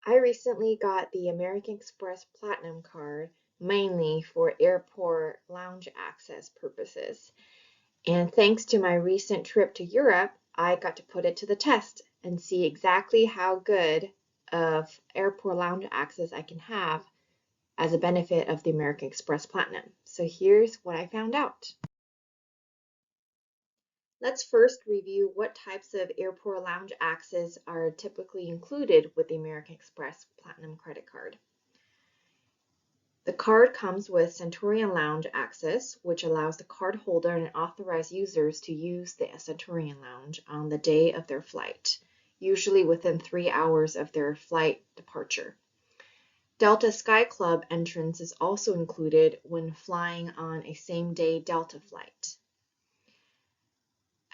I recently got the American Express Platinum card mainly for airport lounge access purposes. And thanks to my recent trip to Europe, I got to put it to the test and see exactly how good of airport lounge access I can have as a benefit of the American Express Platinum. So here's what I found out. Let's first review what types of airport lounge access are typically included with the American Express Platinum credit card. The card comes with Centurion Lounge access, which allows the cardholder and authorized users to use the Centurion Lounge on the day of their flight, usually within 3 hours of their flight departure. Delta Sky Club entrance is also included when flying on a same-day Delta flight.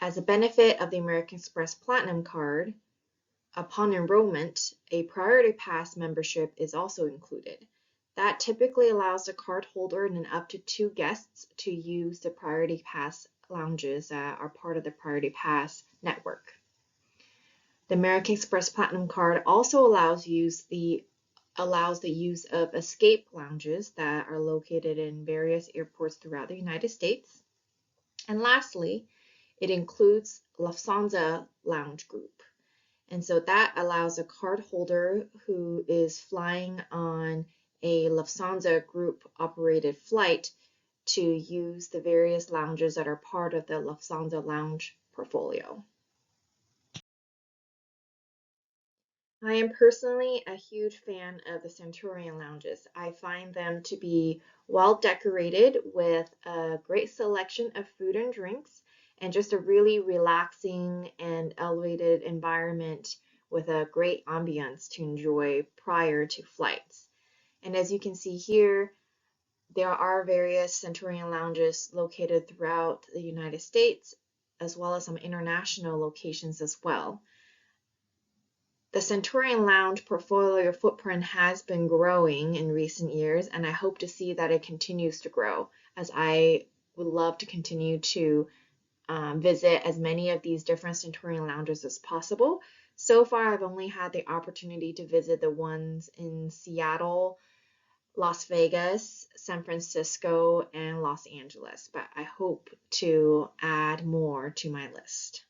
As a benefit of the American Express Platinum card, upon enrollment, a Priority Pass membership is also included. That typically allows the cardholder and up to 2 guests to use the Priority Pass lounges that are part of the Priority Pass network. The American Express Platinum card also allows the use of escape lounges that are located in various airports throughout the United States. And lastly, it includes Lufthansa Lounge Group. And so that allows a cardholder who is flying on a Lufthansa group operated flight to use the various lounges that are part of the Lufthansa lounge portfolio. I am personally a huge fan of the Centurion lounges. I find them to be well decorated with a great selection of food and drinks and just a really relaxing and elevated environment with a great ambiance to enjoy prior to flights. And as you can see here, there are various Centurion lounges located throughout the United States, as well as some international locations as well. The Centurion Lounge portfolio footprint has been growing in recent years, and I hope to see that it continues to grow, as I would love to continue to visit as many of these different Centurion lounges as possible. So far, I've only had the opportunity to visit the ones in Seattle, Las Vegas, San Francisco, and Los Angeles, but I hope to add more to my list.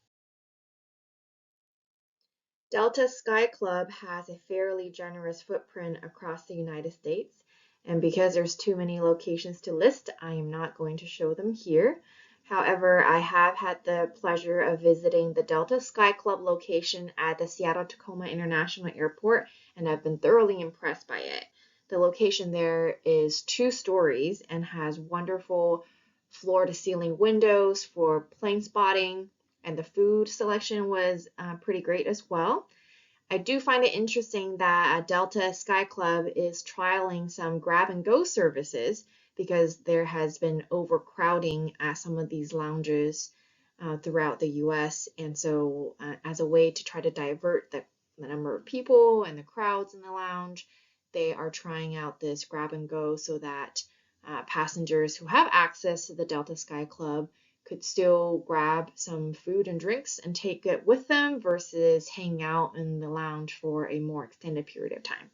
Delta Sky Club has a fairly generous footprint across the United States, and because there's too many locations to list, I am not going to show them here. However, I have had the pleasure of visiting the Delta Sky Club location at the Seattle Tacoma International Airport, and I've been thoroughly impressed by it. The location there is 2 stories and has wonderful floor-to-ceiling windows for plane spotting, and the food selection was pretty great as well. I do find it interesting that Delta Sky Club is trialing some grab-and-go services because there has been overcrowding at some of these lounges throughout the US. And so as a way to try to divert the number of people and the crowds in the lounge, they are trying out this grab-and-go so that passengers who have access to the Delta Sky Club could still grab some food and drinks and take it with them versus hang out in the lounge for a more extended period of time.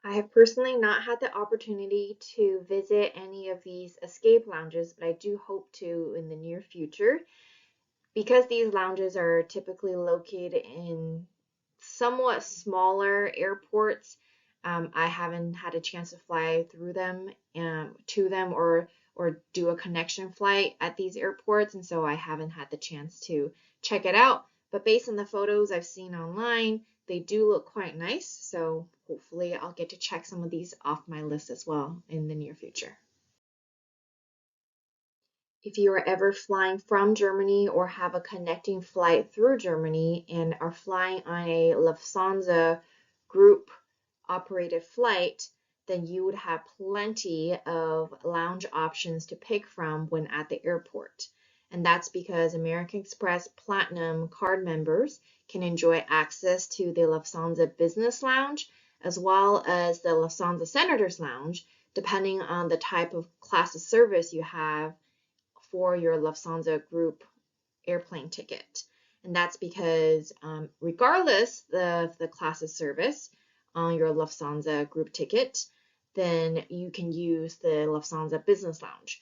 I have personally not had the opportunity to visit any of these escape lounges, but I do hope to in the near future. Because these lounges are typically located in somewhat smaller airports, I haven't had a chance to fly through them to them or do a connection flight at these airports, and so I haven't had the chance to check it out. But based on the photos I've seen online, they do look quite nice, so hopefully I'll get to check some of these off my list as well in the near future. If you are ever flying from Germany or have a connecting flight through Germany and are flying on a Lufthansa group operated flight, then you would have plenty of lounge options to pick from when at the airport. And that's because American Express Platinum card members can enjoy access to the Lufthansa Business Lounge as well as the Lufthansa Senators Lounge, depending on the type of class of service you have for your Lufthansa group airplane ticket. And that's because regardless of the class of service on your Lufthansa group ticket, then you can use the Lufthansa Business Lounge.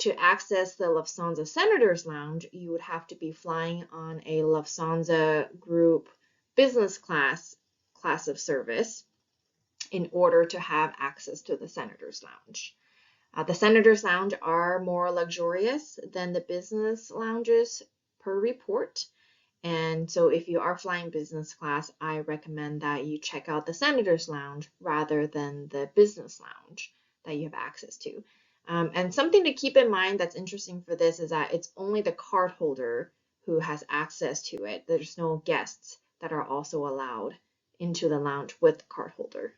To access the Lufthansa Senators Lounge, you would have to be flying on a Lufthansa Group business class of service in order to have access to the Senators Lounge. The Senators Lounge are more luxurious than the business lounges per report. And so if you are flying business class, I recommend that you check out the Senators Lounge rather than the business lounge that you have access to. And something to keep in mind that's interesting for this is that it's only the card holder who has access to it. There's no guests that are also allowed into the lounge with the card holder.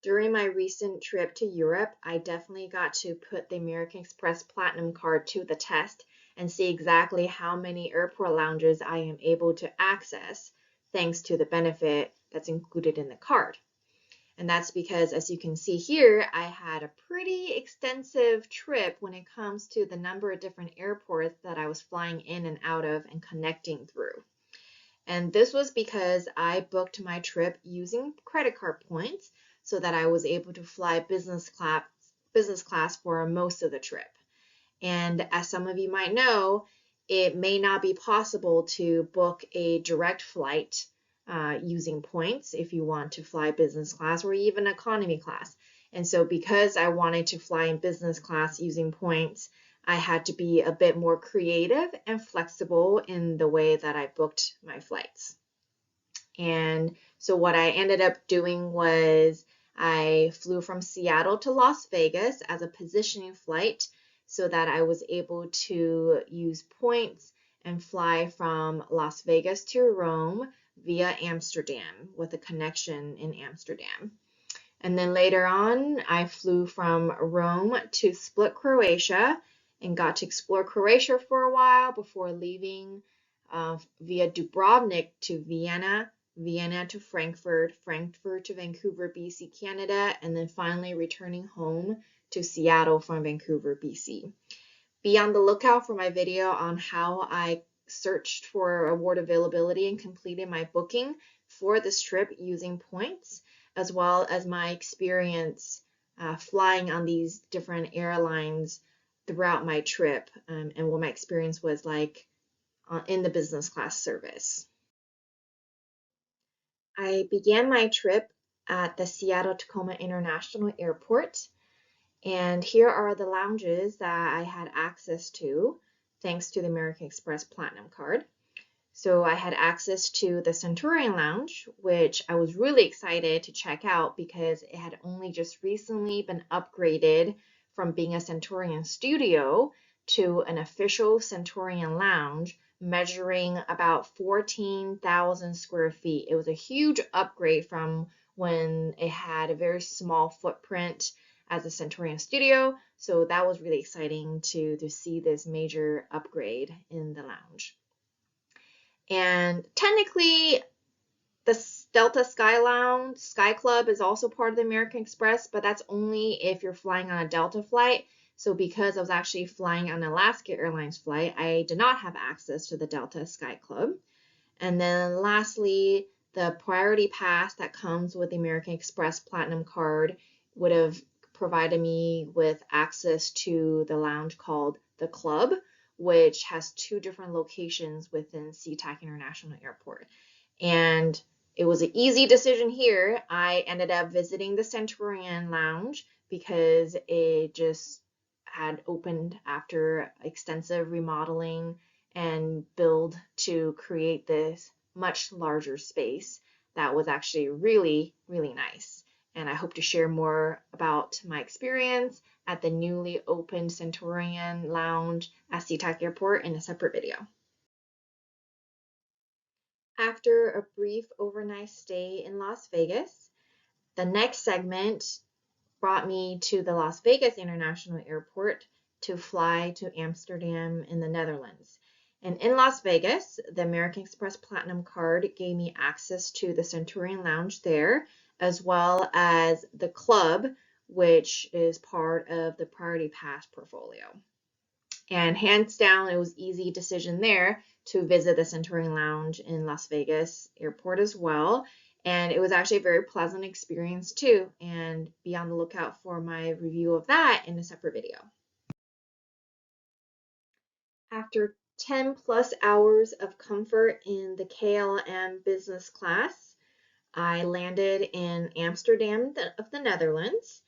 During my recent trip to Europe, I definitely got to put the American Express Platinum card to the test and see exactly how many airport lounges I am able to access thanks to the benefit that's included in the card. And that's because, as you can see here, I had a pretty extensive trip when it comes to the number of different airports that I was flying in and out of and connecting through. And this was because I booked my trip using credit card points so that I was able to fly business class for most of the trip. And as some of you might know, it may not be possible to book a direct flight using points if you want to fly business class or even economy class. And so because I wanted to fly in business class using points, I had to be a bit more creative and flexible in the way that I booked my flights. And so what I ended up doing was I flew from Seattle to Las Vegas as a positioning flight so that I was able to use points and fly from Las Vegas to Rome via Amsterdam with a connection in Amsterdam. And then later on, I flew from Rome to Split, Croatia, and got to explore Croatia for a while before leaving via Dubrovnik to Vienna, Vienna to Frankfurt, Frankfurt to Vancouver, BC, Canada, and then finally returning home to Seattle from Vancouver, BC. Be on the lookout for my video on how I searched for award availability and completed my booking for this trip using points, as well as my experience flying on these different airlines throughout my trip and what my experience was like in the business class service. I began my trip at the Seattle Tacoma International Airport, and here are the lounges that I had access to thanks to the American Express Platinum card. So I had access to the Centurion Lounge, which I was really excited to check out because it had only just recently been upgraded from being a Centurion studio to an official Centurion Lounge measuring about 14,000 square feet. It was a huge upgrade from when it had a very small footprint as a Centurion studio. So that was really exciting to see this major upgrade in the lounge. And technically, the Delta Sky Club is also part of the American Express, but that's only if you're flying on a Delta flight. So because I was actually flying on an Alaska Airlines flight, I did not have access to the Delta Sky Club. And then lastly, the priority pass that comes with the American Express Platinum card would have provided me with access to the lounge called the Club, which has two different locations within SeaTac International Airport. And it was an easy decision here. I ended up visiting the Centurion Lounge because it just had opened after extensive remodeling and build to create this much larger space that was actually really, really nice. And I hope to share more about my experience at the newly opened Centurion Lounge at SeaTac Airport in a separate video. After a brief overnight stay in Las Vegas, the next segment brought me to the Las Vegas International Airport to fly to Amsterdam in the Netherlands. And in Las Vegas, the American Express Platinum card gave me access to the Centurion Lounge there, as well as the Club, which is part of the Priority Pass portfolio. And hands down, it was an easy decision there to visit the Centurion Lounge in Las Vegas Airport as well. And it was actually a very pleasant experience too. And be on the lookout for my review of that in a separate video. After 10 plus hours of comfort in the KLM business class, I landed in Amsterdam of the Netherlands.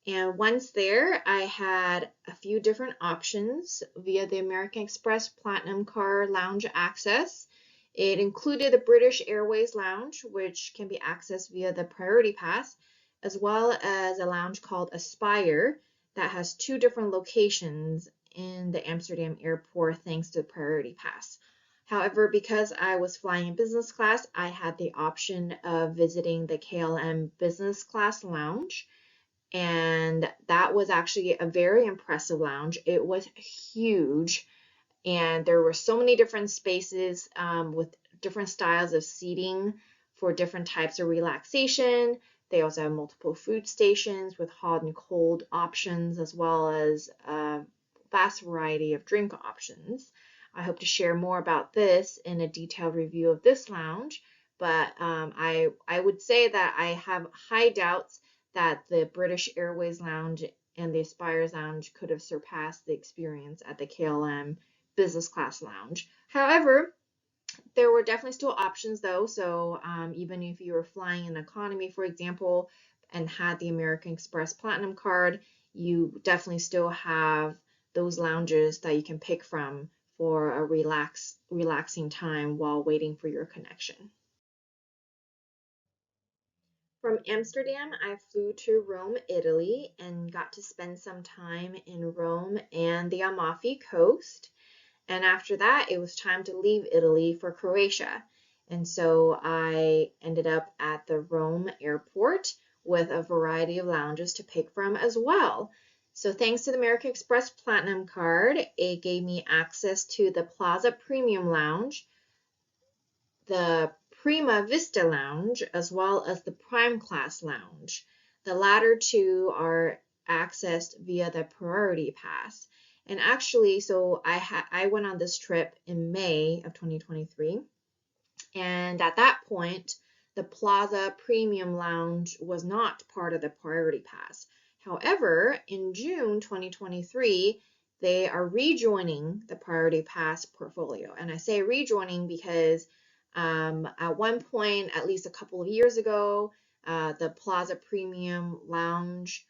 And once there, I had a few different options via the American Express Platinum Card Lounge access. It included the British Airways Lounge, which can be accessed via the Priority Pass, as well as a lounge called Aspire that has two different locations in the Amsterdam airport thanks to the Priority Pass. However, because I was flying in business class, I had the option of visiting the KLM business class lounge. And that was actually a very impressive lounge. It was huge, and there were so many different spaces with different styles of seating for different types of relaxation. They also have multiple food stations with hot and cold options, as well as a vast variety of drink options. I hope to share more about this in a detailed review of this lounge, but I would say that I have high doubts that the British Airways Lounge and the Aspires Lounge could have surpassed the experience at the KLM business class lounge. However, there were definitely still options though. So even if you were flying in economy, for example, and had the American Express Platinum card, you definitely still have those lounges that you can pick from for a relaxing time while waiting for your connection. From Amsterdam, I flew to Rome, Italy, and got to spend some time in Rome and the Amalfi Coast. And after that, it was time to leave Italy for Croatia. And so I ended up at the Rome airport with a variety of lounges to pick from as well. So thanks to the American Express Platinum card, it gave me access to the Plaza Premium Lounge, the Prima Vista Lounge, as well as the Prime Class Lounge. The latter two are accessed via the Priority Pass. And actually, so I went on this trip in May of 2023, and at that point, the Plaza Premium Lounge was not part of the Priority Pass. However, in June 2023, they are rejoining the Priority Pass portfolio. And I say rejoining because at one point, at least a couple of years ago, the Plaza Premium Lounge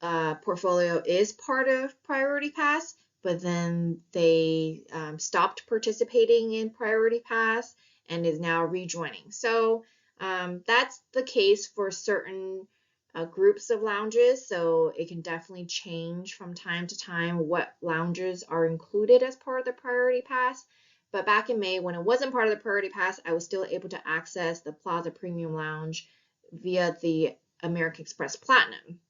portfolio is part of Priority Pass, but then they stopped participating in Priority Pass and is now rejoining. So that's the case for certain groups of lounges. So it can definitely change from time to time what lounges are included as part of the Priority Pass. But back in May, when it wasn't part of the Priority Pass, I was still able to access the Plaza Premium Lounge via the American Express Platinum,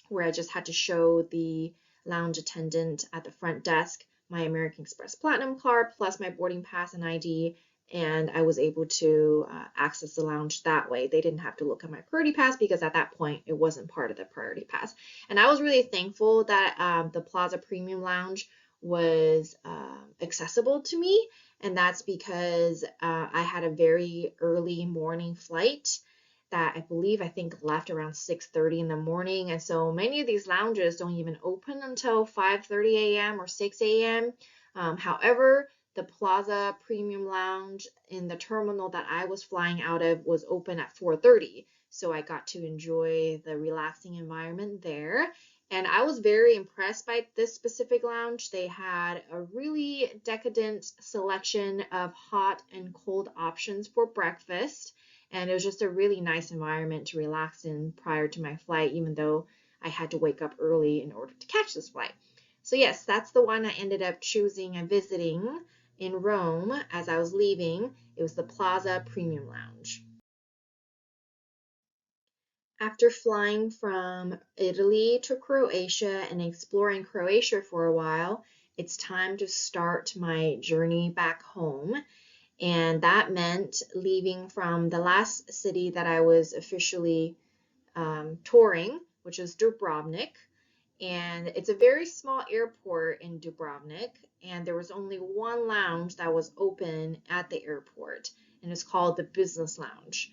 where I just had to show the lounge attendant at the front desk my American Express Platinum card plus my boarding pass and ID, and I was able to access the lounge that way. They didn't have to look at my Priority Pass because at that point it wasn't part of the Priority Pass. And I was really thankful that the Plaza Premium Lounge was accessible to me, and that's because I had a very early morning flight that I think left around 6:30 in the morning. And so many of these lounges don't even open until 5:30 a.m. or 6 a.m. However, the Plaza Premium Lounge in the terminal that I was flying out of was open at 4:30. So I got to enjoy the relaxing environment there. And I was very impressed by this specific lounge. They had a really decadent selection of hot and cold options for breakfast. And it was just a really nice environment to relax in prior to my flight, even though I had to wake up early in order to catch this flight. So yes, that's the one I ended up choosing and visiting in Rome as I was leaving. It was the Plaza Premium Lounge. After flying from Italy to Croatia and exploring Croatia for a while, it's time to start my journey back home. And that meant leaving from the last city that I was officially touring, which is Dubrovnik. And it's a very small airport in Dubrovnik, and there was only one lounge that was open at the airport, and it's called the Business Lounge.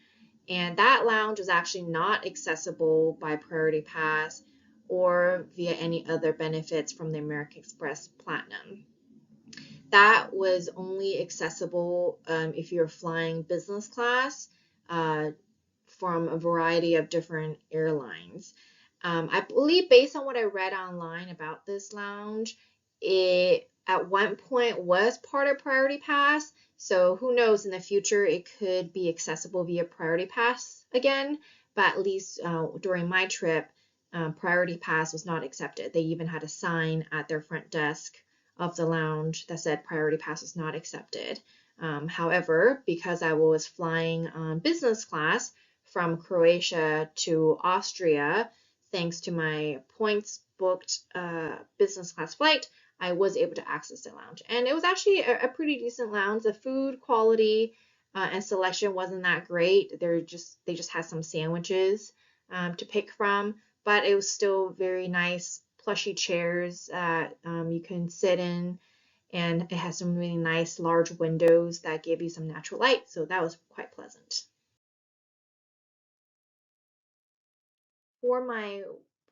And that lounge is actually not accessible by Priority Pass or via any other benefits from the American Express Platinum. That was only accessible if you're flying business class uh, from a variety of different airlines. I believe, based on what I read online about this lounge, it at one point was part of Priority Pass. So who knows, in the future it could be accessible via Priority Pass again. But at least during my trip, Priority Pass was not accepted. They even had a sign at their front desk of the lounge that said Priority Pass was not accepted. However, because I was flying business class from Croatia to Austria, thanks to my points booked business class flight, I was able to access the lounge. And it was actually a pretty decent lounge. The food quality and selection wasn't that great. They just had some sandwiches to pick from, but it was still very nice, plushy chairs that you can sit in, and it has some really nice large windows that give you some natural light, so that was quite pleasant. For my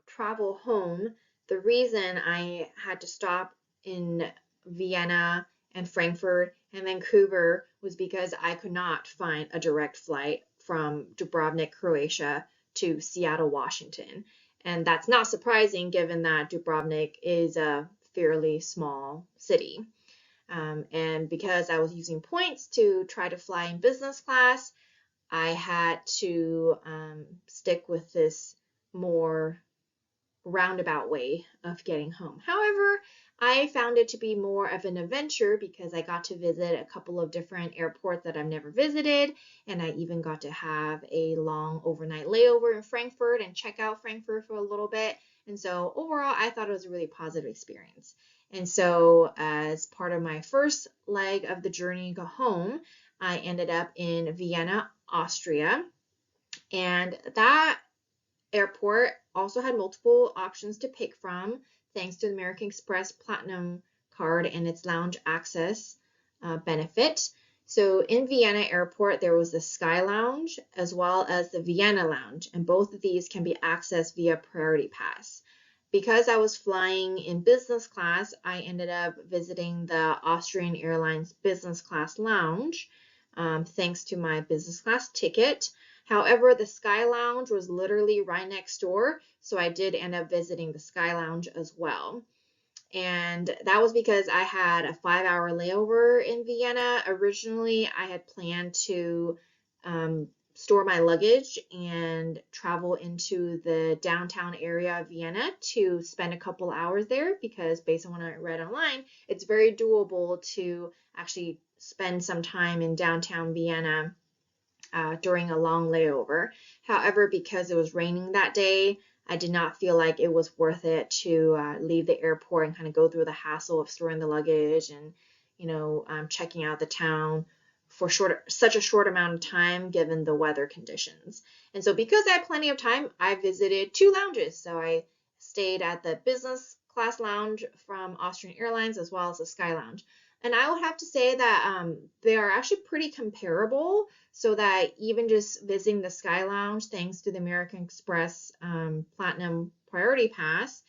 travel home, the reason I had to stop in Vienna and Frankfurt and Vancouver was because I could not find a direct flight from Dubrovnik, Croatia to Seattle, Washington. And that's not surprising given that Dubrovnik is a fairly small city. And because I was using points to try to fly in business class, I had to stick with this more roundabout way of getting home. However, I found it to be more of an adventure because I got to visit a couple of different airports that I've never visited, and I even got to have a long overnight layover in Frankfurt and check out Frankfurt for a little bit. And so overall, I thought it was a really positive experience. And so, as part of my first leg of the journey go home, I ended up in Vienna, Austria, and that airport also had multiple options to pick from thanks to the American Express Platinum card and its lounge access benefit. So in Vienna Airport, there was the Sky Lounge as well as the Vienna Lounge, and both of these can be accessed via Priority Pass. Because I was flying in business class, I ended up visiting the Austrian Airlines Business Class Lounge thanks to my business class ticket. However, the Sky Lounge was literally right next door, so I did end up visiting the Sky Lounge as well. And that was because I had a 5-hour layover in Vienna. Originally, I had planned to store my luggage and travel into the downtown area of Vienna to spend a couple hours there because, based on what I read online, it's very doable to actually spend some time in downtown Vienna during a long layover. However, because it was raining that day, I did not feel like it was worth it to leave the airport and kind of go through the hassle of storing the luggage and, checking out the town for such a short amount of time given the weather conditions. And so because I had plenty of time, I visited two lounges. So I stayed at the business class lounge from Austrian Airlines as well as the Sky Lounge. And I would have to say that they are actually pretty comparable, so that even just visiting the Sky Lounge, thanks to the American Express Platinum Priority Pass,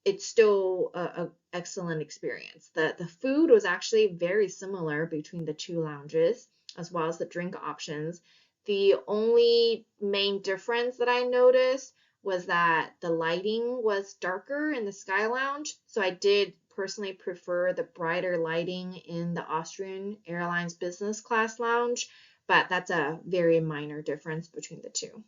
it's still a excellent experience. The food was actually very similar between the two lounges, as well as the drink options. The only main difference that I noticed was that the lighting was darker in the Sky Lounge, so I did personally prefer the brighter lighting in the Austrian Airlines Business Class Lounge, but that's a very minor difference between the two.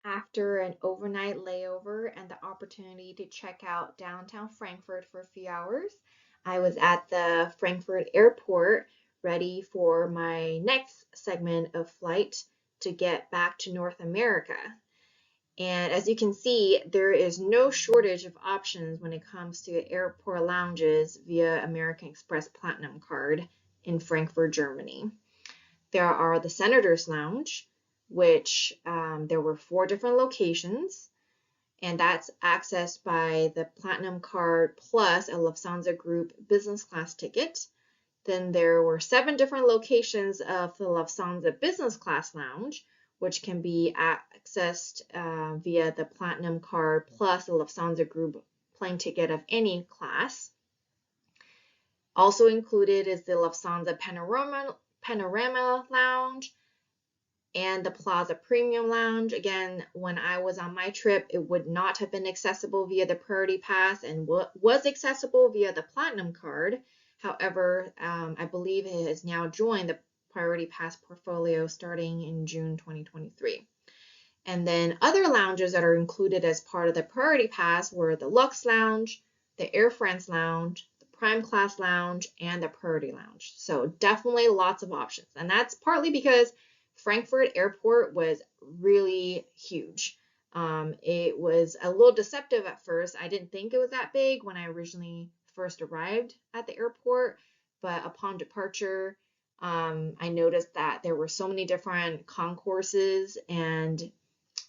After an overnight layover and the opportunity to check out downtown Frankfurt for a few hours, I was at the Frankfurt Airport ready for my next segment of flight to get back to North America. And as you can see, there is no shortage of options when it comes to airport lounges via American Express Platinum card in Frankfurt, Germany. There are the Senator's Lounge, which there were 4 different locations, and that's accessed by the Platinum card plus a Lufthansa Group business class ticket. Then there were 7 different locations of the Lufthansa business class lounge, which can be accessed via the Platinum card plus a Lufthansa Group plane ticket of any class. Also included is the Lufthansa Panorama Lounge and the Plaza Premium Lounge. Again, when I was on my trip, it would not have been accessible via the Priority Pass and was accessible via the Platinum card. However, I believe it has now joined the Priority Pass portfolio starting in June 2023. And then other lounges that are included as part of the Priority Pass were the Lux Lounge, the Air France Lounge, the Prime Class Lounge, and the Priority Lounge. So definitely lots of options. And that's partly because Frankfurt Airport was really huge. It was a little deceptive at first. I didn't think it was that big when I originally first arrived at the airport, but upon departure, I noticed that there were so many different concourses and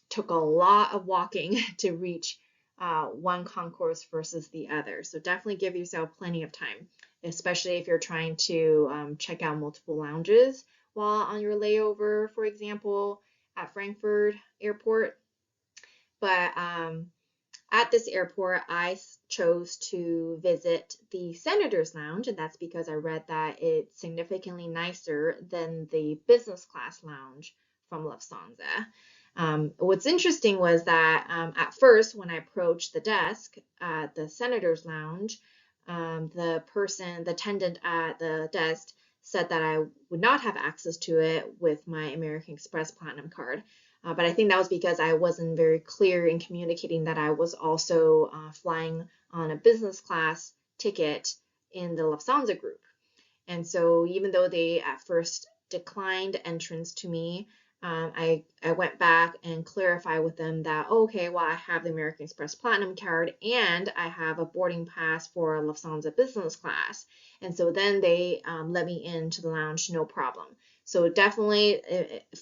took a lot of walking to reach one concourse versus the other. So definitely give yourself plenty of time, especially if you're trying to check out multiple lounges while on your layover, for example, at Frankfurt Airport. But at this airport, I chose to visit the Senator's Lounge, and that's because I read that it's significantly nicer than the business class lounge from Lufthansa. What's interesting was that at first, when I approached the desk at the Senator's Lounge, the attendant at the desk said that I would not have access to it with my American Express Platinum card. But I think that was because I wasn't very clear in communicating that I was also flying on a business class ticket in the Lufthansa group. And so even though they at first declined entrance to me, I went back and clarified with them that, okay, well, I have the American Express Platinum card and I have a boarding pass for Lufthansa business class. And so then they let me into the lounge, no problem. So definitely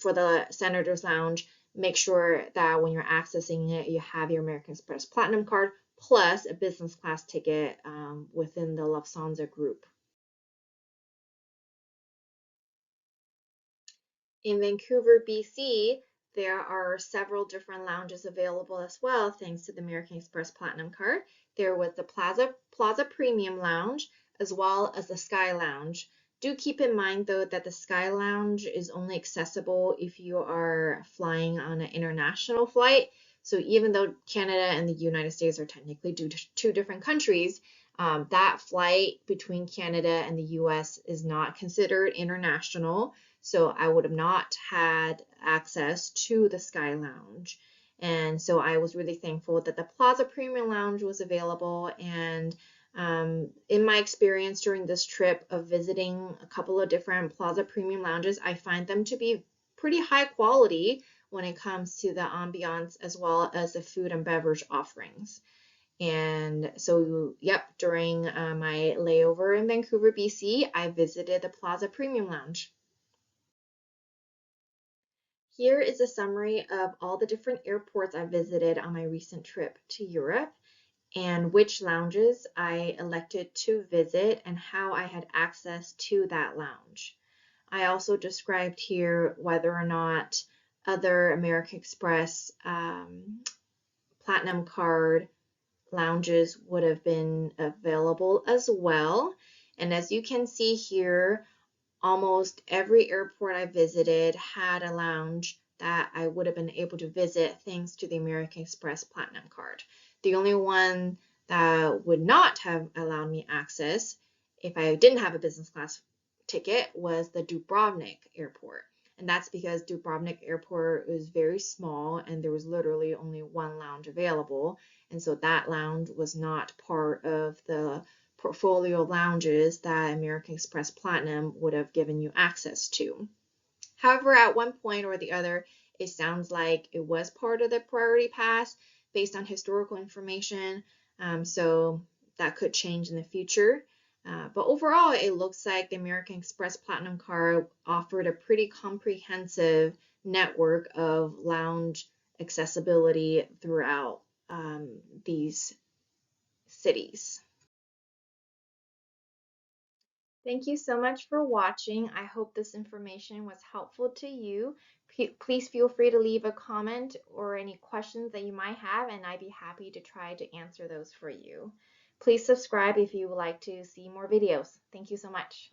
for the Senator's Lounge, make sure that when you're accessing it, you have your American Express Platinum card plus a business class ticket within the Lufthansa group. In Vancouver, BC, there are several different lounges available as well, thanks to the American Express Platinum card. There was the Plaza Premium Lounge, as well as the Sky Lounge. Do keep in mind, though, that the Sky Lounge is only accessible if you are flying on an international flight. So even though Canada and the United States are technically two different countries, that flight between Canada and the US is not considered international. So I would have not had access to the Sky Lounge. And so I was really thankful that the Plaza Premium Lounge was available. And in my experience during this trip of visiting a couple of different Plaza Premium Lounges, I find them to be pretty high quality when it comes to the ambiance as well as the food and beverage offerings. And so, yep, during my layover in Vancouver, BC, I visited the Plaza Premium Lounge. Here is a summary of all the different airports I visited on my recent trip to Europe and which lounges I elected to visit and how I had access to that lounge. I also described here whether or not other American Express Platinum card lounges would have been available as well. And as you can see here, almost every airport I visited had a lounge that I would have been able to visit thanks to the American Express Platinum card. The only one that would not have allowed me access if I didn't have a business class ticket was the Dubrovnik Airport. And that's because Dubrovnik Airport was very small and there was literally only one lounge available. And so that lounge was not part of the portfolio lounges that American Express Platinum would have given you access to. However, at one point or the other, it sounds like it was part of the Priority Pass based on historical information, so that could change in the future. But overall, it looks like the American Express Platinum card offered a pretty comprehensive network of lounge accessibility throughout these cities. Thank you so much for watching. I hope this information was helpful to you. Please feel free to leave a comment or any questions that you might have, and I'd be happy to try to answer those for you. Please subscribe if you would like to see more videos. Thank you so much.